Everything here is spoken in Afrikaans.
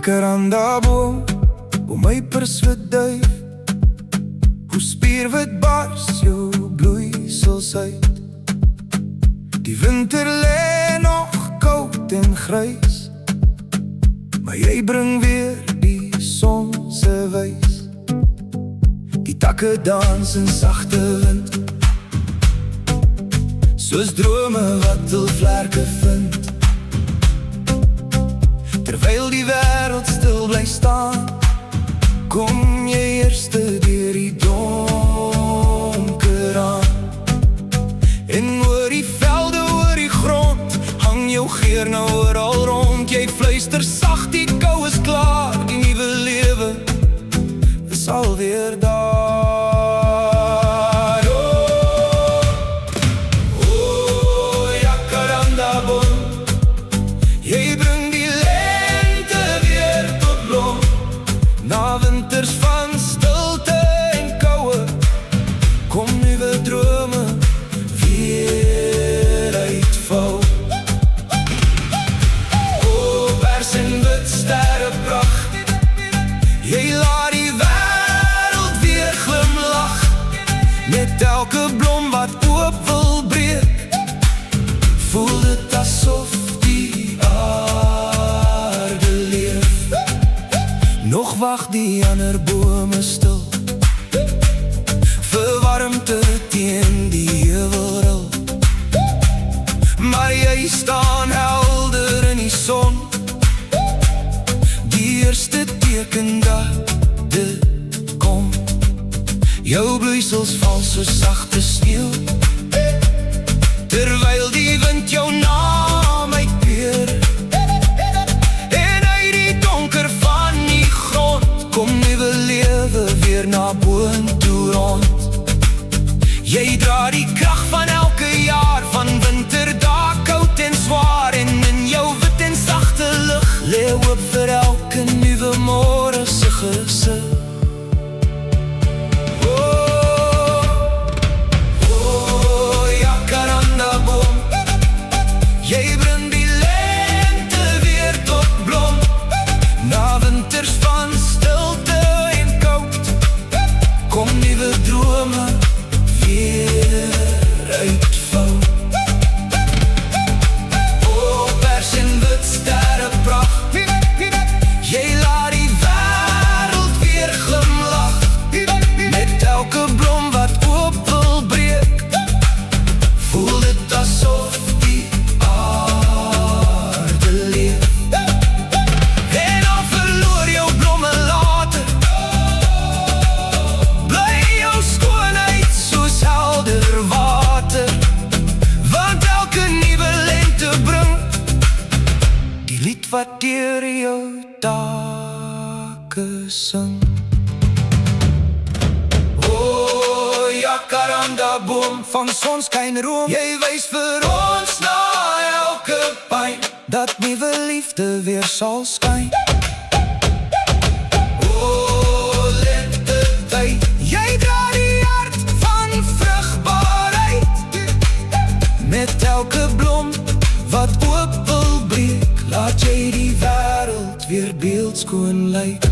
Jacaranda boom, hoe my perswit duif, hoe spierwit bars jou bloeisels uit. Die winter lê nog koud en grys, maar jy bring weer die son se wys. Die takke dans in sagte wind, soos drome wat hul vlerke vind. Terwyl die wêreld stil bly staan, kom jy eerste deur die donker aan. En oor die velde, oor die grond, hang jou geur nou oral rond. Jy fluister sag, die kou is klaar, die nuwe lewe is alweer daar. Oh, Jacaranda boom, jy bring die lente weer tot blom. Na winters van stilte en koue, kom nuwe drome weer uitvou. O, pers en wit sterrepracht, jy laat die wêreld weer glimlach. Met elke blom wat oop wil breek, voel dit asof die aarde leef. Nog wag die ander bome stil, vir warmte teen die heuwelril. Maar jy staan helder in die son, die eerste teken dat dit kom. Jou bloeisels val so sagte sneeuw, terwyl die wind jou naam uitpeer. En uit die donker van die grond, kom nuwe lewe weer na boontoe rond. Jy dra die krag van elke jaar, van winterdae koud en zwaar. En in jou wit en sagte lig, lê hoop vir elke nuwe môre se gesig. Oh, Jacaranda boom, jy bring die lente weer tot blom. Na winters van stilte en koud, kom nuwe drome weer uitvou. O, pers en wit sterrepracht, jy laat die wêreld weer glimlach. Met elke blom wat oop wil breek, voel dit asof die aarde leef. En al verloor jou blomme later, bly jou skoonheid soos helder water. Want elke nuwe lente bring die lied wat deur jou take sing. Oh, Jacaranda boom, van sonskyn room, jy wys vir ons na elke pyn, dat nuwe liefde weer sal skyn. Oh, lente tyd, jy dra die hart van vrugbaarheid. Met elke blom wat oop wil breek, laat jy die wêreld weer beeldskoon lyk.